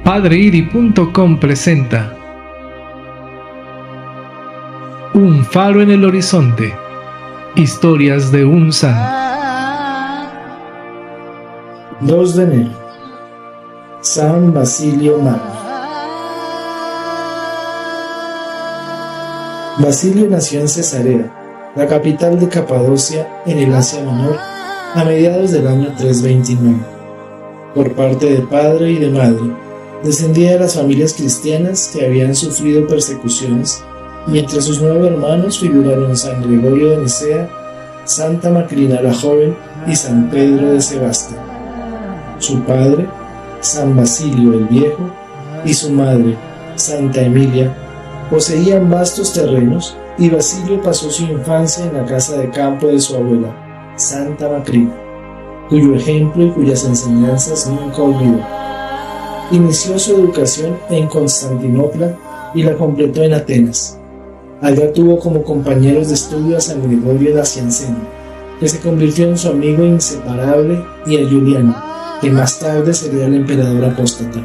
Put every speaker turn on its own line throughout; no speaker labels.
Padreiri.com presenta Un faro en el horizonte. Historias de un santo.
2 de enero. San Basilio Magno. Basilio nació en Cesarea, la capital de Capadocia, en el Asia Menor, a mediados del año 329. Por parte de padre y de madre, descendía de las familias cristianas que habían sufrido persecuciones, y entre sus 9 hermanos figuraron San Gregorio de Nicea, Santa Macrina la Joven y San Pedro de Sebastia. Su padre, San Basilio el Viejo, y su madre, Santa Emilia, poseían vastos terrenos, y Basilio pasó su infancia en la casa de campo de su abuela, Santa Macrina, cuyo ejemplo y cuyas enseñanzas nunca olvidó. Inició su educación en Constantinopla y la completó en Atenas. Allá tuvo como compañeros de estudio a San Gregorio Nacianceno, que se convirtió en su amigo inseparable, y a Juliano, que más tarde sería el emperador apóstata.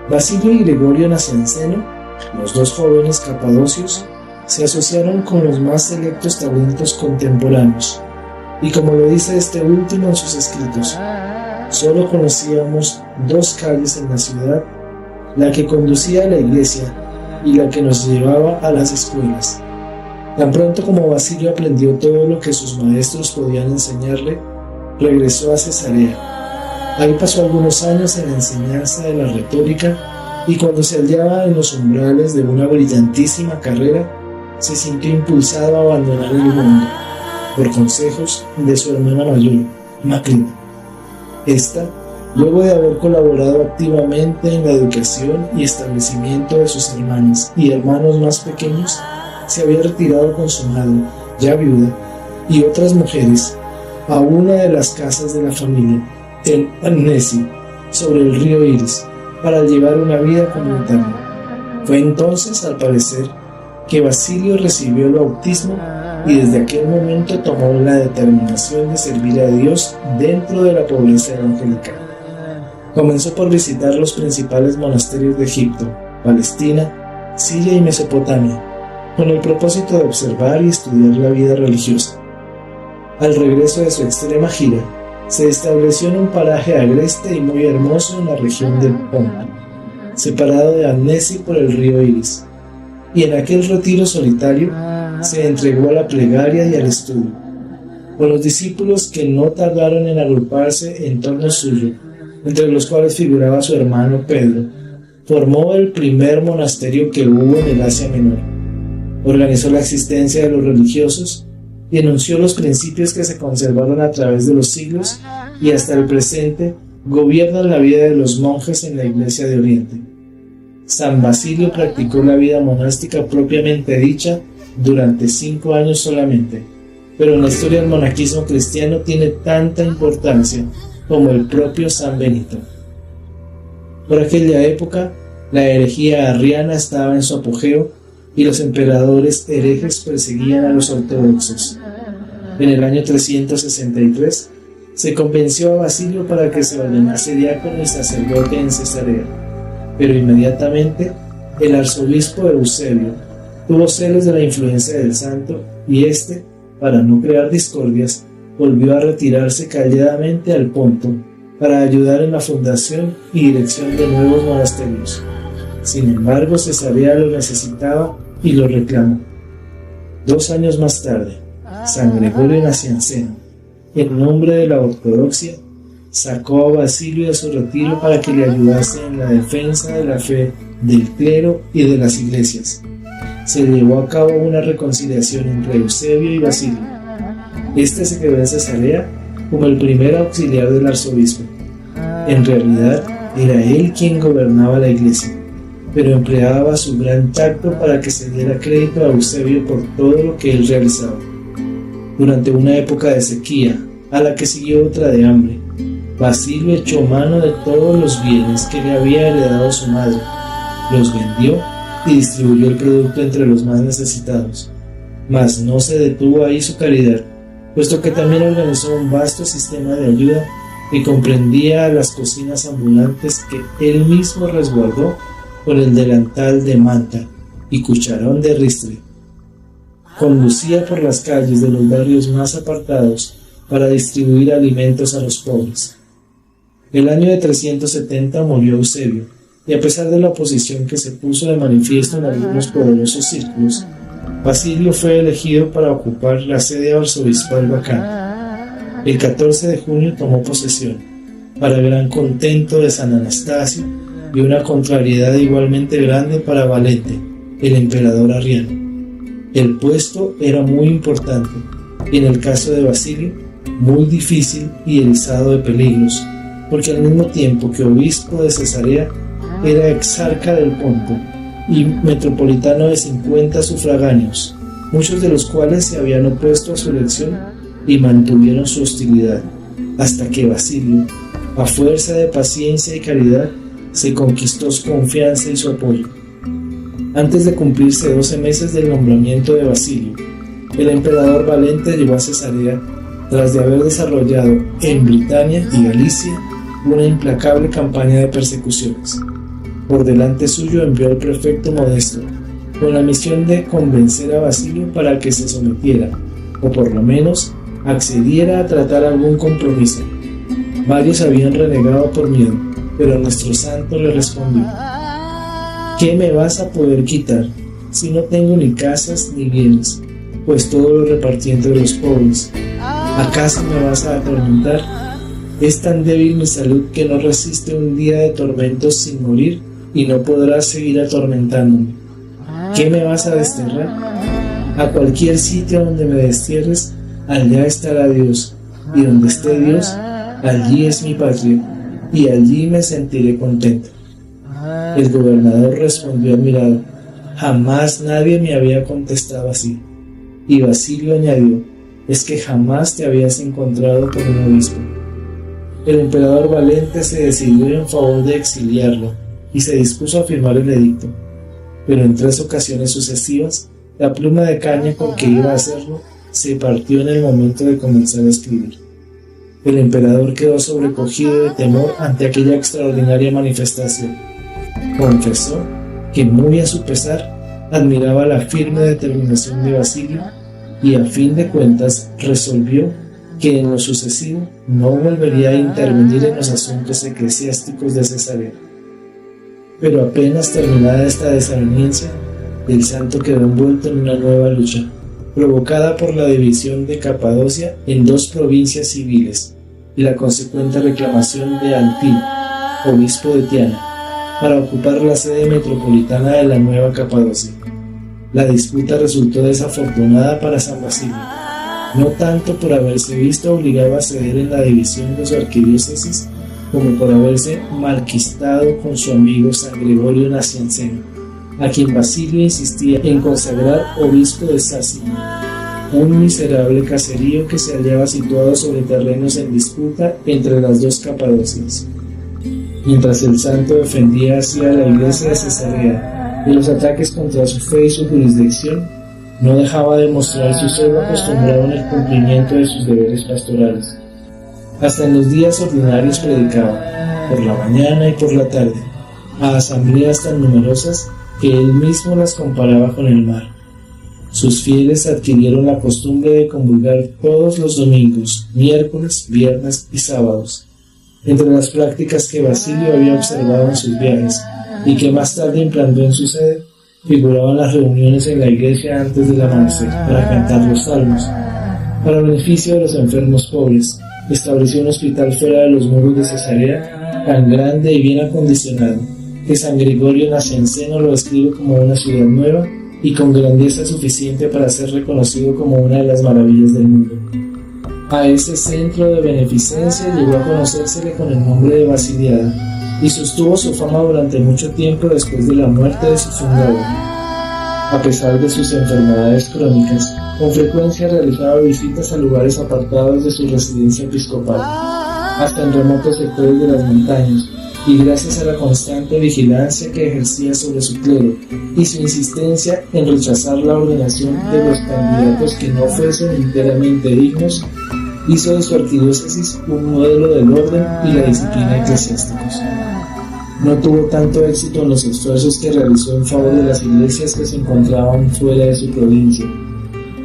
Basilio y Gregorio Nacianceno, los 2 jóvenes capadocios, se asociaron con los más selectos talentos contemporáneos, y como lo dice este último en sus escritos, solo conocíamos 2 calles en la ciudad, la que conducía a la iglesia y la que nos llevaba a las escuelas. Tan pronto como Basilio aprendió todo lo que sus maestros podían enseñarle, regresó a Cesarea. Ahí pasó algunos años en la enseñanza de la retórica, y cuando se hallaba en los umbrales de una brillantísima carrera, se sintió impulsado a abandonar el mundo, por consejos de su hermana mayor, Macrina. Esta, luego de haber colaborado activamente en la educación y establecimiento de sus hermanas y hermanos más pequeños, se había retirado con su madre, ya viuda, y otras mujeres, a una de las casas de la familia, en Annesi, sobre el río Iris, para llevar una vida comunitaria. Fue entonces, al parecer, que Basilio recibió el bautismo, y desde aquel momento tomó la determinación de servir a Dios dentro de la pobreza evangélica. Comenzó por visitar los principales monasterios de Egipto, Palestina, Siria y Mesopotamia, con el propósito de observar y estudiar la vida religiosa. Al regreso de su extrema gira, se estableció en un paraje agreste y muy hermoso en la región del Ponto, separado de Annesi por el río Iris, y en aquel retiro solitario se entregó a la plegaria y al estudio, con los discípulos que no tardaron en agruparse en torno suyo, entre los cuales figuraba su hermano Pedro. Formó el primer monasterio que hubo en el Asia Menor, organizó la existencia de los religiosos y enunció los principios que se conservaron a través de los siglos y hasta el presente gobiernan la vida de los monjes en la Iglesia de Oriente. San Basilio practicó la vida monástica propiamente dicha durante 5 años solamente, pero en la historia del monaquismo cristiano tiene tanta importancia como el propio San Benito. Por aquella época, la herejía arriana estaba en su apogeo y los emperadores herejes perseguían a los ortodoxos. En el año 363, se convenció a Basilio para que se ordenase diácono y sacerdote en Cesarea, pero inmediatamente el arzobispo Eusebio tuvo celos de la influencia del santo, y éste, para no crear discordias, volvió a retirarse calladamente al Ponto para ayudar en la fundación y dirección de nuevos monasterios. Sin embargo, Cesarea lo necesitaba y lo reclamó. 2 años más tarde, San Gregorio Nacianceno, en nombre de la ortodoxia, sacó a Basilio de su retiro para que le ayudase en la defensa de la fe del clero y de las iglesias. Se llevó a cabo una reconciliación entre Eusebio y Basilio. Este se quedó en Cesarea como el primer auxiliar del arzobispo. En realidad, era él quien gobernaba la iglesia, pero empleaba su gran tacto para que se diera crédito a Eusebio por todo lo que él realizaba. Durante una época de sequía, a la que siguió otra de hambre, Basilio echó mano de todos los bienes que le había heredado su madre, los vendió y distribuyó el producto entre los más necesitados. Mas no se detuvo ahí su caridad, puesto que también organizó un vasto sistema de ayuda que comprendía las cocinas ambulantes que él mismo resguardó con el delantal de manta y cucharón de ristre. Conducía por las calles de los barrios más apartados para distribuir alimentos a los pobres. El año de 370 murió Eusebio, y a pesar de la oposición que se puso de manifiesto en algunos poderosos círculos, Basilio fue elegido para ocupar la sede arzobispal vacante. El 14 de junio tomó posesión, para gran contento de San Anastasio y una contrariedad igualmente grande para Valente, el emperador arriano. El puesto era muy importante, y en el caso de Basilio, muy difícil y erizado de peligros, porque al mismo tiempo que obispo de Cesarea, era exarca del Ponto y metropolitano de 50 sufragáneos, muchos de los cuales se habían opuesto a su elección y mantuvieron su hostilidad, hasta que Basilio, a fuerza de paciencia y caridad, se conquistó su confianza y su apoyo. Antes de cumplirse 12 meses del nombramiento de Basilio, el emperador Valente llegó a Cesarea tras de haber desarrollado en Britania y Galicia una implacable campaña de persecuciones. Por delante suyo envió al prefecto Modesto, con la misión de convencer a Basilio para que se sometiera, o por lo menos accediera a tratar algún compromiso. Varios habían renegado por miedo, pero nuestro santo le respondió: ¿qué me vas a poder quitar, si no tengo ni casas ni bienes, pues todo lo repartí entre los pobres? ¿Acaso me vas a atormentar? Es tan débil mi salud que no resiste un día de tormentos sin morir, y no podrás seguir atormentándome. ¿Qué me vas a desterrar? A cualquier sitio donde me destierres, allá estará Dios, y donde esté Dios, allí es mi patria, y allí me sentiré contento. El gobernador respondió admirado: jamás nadie me había contestado así. Y Basilio añadió: es que jamás te habías encontrado con un obispo. El emperador Valente se decidió en favor de exiliarlo y se dispuso a firmar el edicto, pero en 3 ocasiones sucesivas la pluma de caña con que iba a hacerlo se partió en el momento de comenzar a escribir. El emperador quedó sobrecogido de temor ante aquella extraordinaria manifestación. Confesó que, muy a su pesar, admiraba la firme determinación de Basilio y, a fin de cuentas, resolvió que en lo sucesivo no volvería a intervenir en los asuntos eclesiásticos de Cesarea. Pero apenas terminada esta desaveniencia, el santo quedó envuelto en una nueva lucha, provocada por la división de Capadocia en 2 provincias civiles y la consecuente reclamación de Antino, obispo de Tiana, para ocupar la sede metropolitana de la nueva Capadocia. La disputa resultó desafortunada para San Basilio, no tanto por haberse visto obligado a ceder en la división de su arquidiócesis, como por haberse malquistado con su amigo San Gregorio Nacianceno, a quien Basilio insistía en consagrar obispo de Sácino, un miserable caserío que se hallaba situado sobre terrenos en disputa entre las 2 Capadocias. Mientras el santo defendía así a la iglesia de Cesarea de los ataques contra su fe y su jurisdicción, no dejaba de mostrar su celo acostumbrado en el cumplimiento de sus deberes pastorales. Hasta en los días ordinarios predicaba, por la mañana y por la tarde, a asambleas tan numerosas que él mismo las comparaba con el mar. Sus fieles adquirieron la costumbre de comulgar todos los domingos, miércoles, viernes y sábados. Entre las prácticas que Basilio había observado en sus viajes y que más tarde implantó en su sede, figuraban las reuniones en la iglesia antes del amanecer para cantar los salmos. Para beneficio de los enfermos pobres, estableció un hospital fuera de los muros de Cesarea, tan grande y bien acondicionado, que San Gregorio Nacianceno lo describe como una ciudad nueva y con grandeza suficiente para ser reconocido como una de las maravillas del mundo. A ese centro de beneficencia llegó a conocérsele con el nombre de Basiliada, y sostuvo su fama durante mucho tiempo después de la muerte de su fundador. A pesar de sus enfermedades crónicas, con frecuencia realizaba visitas a lugares apartados de su residencia episcopal, hasta en remotos sectores de las montañas, y gracias a la constante vigilancia que ejercía sobre su clero y su insistencia en rechazar la ordenación de los candidatos que no fuesen enteramente dignos, hizo de su arquidiócesis un modelo del orden y la disciplina eclesiásticos. No tuvo tanto éxito en los esfuerzos que realizó en favor de las iglesias que se encontraban fuera de su provincia.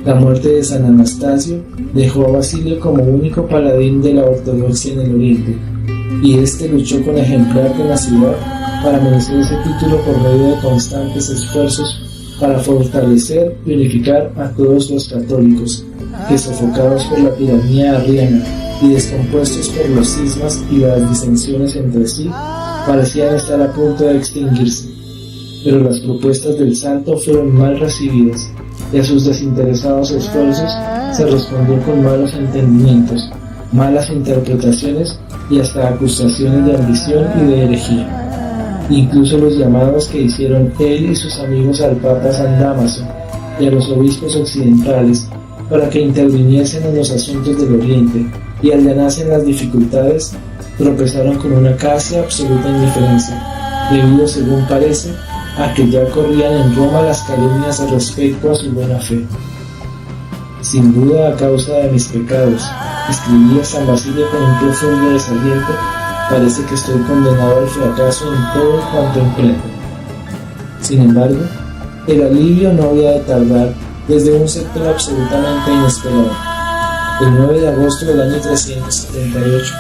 La muerte de San Anastasio dejó a Basilio como único paladín de la ortodoxia en el Oriente, y éste luchó con ejemplar tenacidad para merecer ese título por medio de constantes esfuerzos para fortalecer y unificar a todos los católicos, que sofocados por la tiranía arriana y descompuestos por los cismas y las disensiones entre sí, parecían estar a punto de extinguirse. Pero las propuestas del santo fueron mal recibidas, y a sus desinteresados esfuerzos se respondió con malos entendimientos, malas interpretaciones y hasta acusaciones de ambición y de herejía. Incluso los llamados que hicieron él y sus amigos al Papa San Dámaso y a los obispos occidentales para que interviniesen en los asuntos del Oriente y allanasen las dificultades, tropezaron con una casi absoluta indiferencia, debido, según parece, a que ya corrían en Roma las calumnias respecto a su buena fe. Sin duda, a causa de mis pecados, escribía San Basilio con un profundo desaliento, parece que estoy condenado al fracaso en todo cuanto emprendo. Sin embargo, el alivio no había de tardar desde un sector absolutamente inesperado. El 9 de agosto del año 378,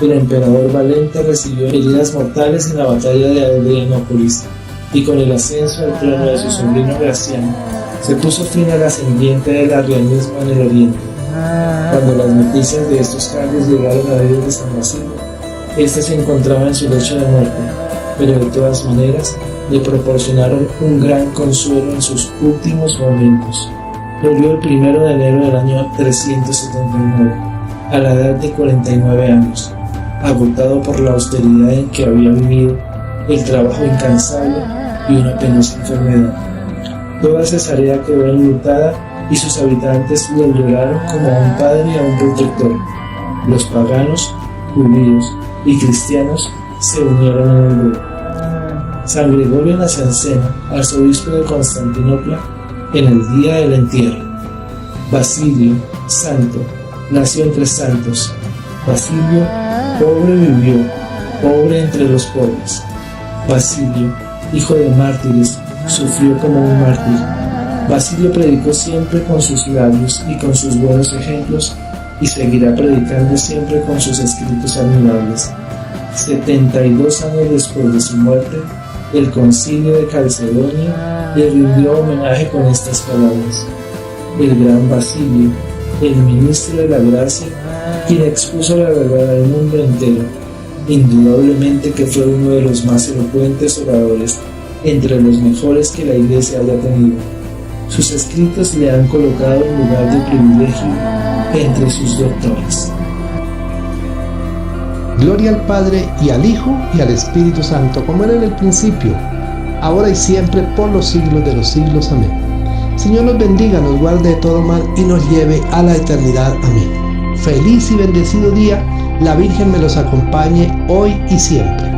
el emperador Valente recibió heridas mortales en la batalla de Adrianópolis, y con el ascenso al trono de su sobrino Graciano, se puso fin al ascendiente del arrianismo en el Oriente. Cuando las noticias de estos cambios llegaron a oídos de San Basilio, este se encontraba en su lecho de muerte, pero de todas maneras le proporcionaron un gran consuelo en sus últimos momentos. Murió el 1 de enero del año 379, a la edad de 49 años, agotado por la austeridad en que había vivido, el trabajo incansable y una penosa enfermedad. Toda Cesarea quedó enlutada y sus habitantes lo lloraron como a un padre y a un protector. Los paganos, judíos y cristianos se unieron en el duelo. San Gregorio Nacianceno, arzobispo de Constantinopla, en el día del entierro. Basilio, santo, nació entre santos. Basilio, pobre vivió, pobre entre los pobres. Basilio, hijo de mártires, sufrió como un mártir. Basilio predicó siempre con sus labios y con sus buenos ejemplos, y seguirá predicando siempre con sus escritos admirables. 72 años después de su muerte, el concilio de Calcedonia le rindió homenaje con estas palabras: el gran Basilio, el ministro de la gracia, quien expuso la verdad al mundo entero, indudablemente que fue uno de los más elocuentes oradores, entre los mejores que la Iglesia haya tenido. Sus escritos le han colocado en lugar de privilegio entre sus doctores.
Gloria al Padre, y al Hijo, y al Espíritu Santo, como era en el principio, ahora y siempre, por los siglos de los siglos. Amén. Señor nos bendiga, nos guarde de todo mal y nos lleve a la eternidad. Amén. Feliz y bendecido día. La Virgen me los acompañe hoy y siempre.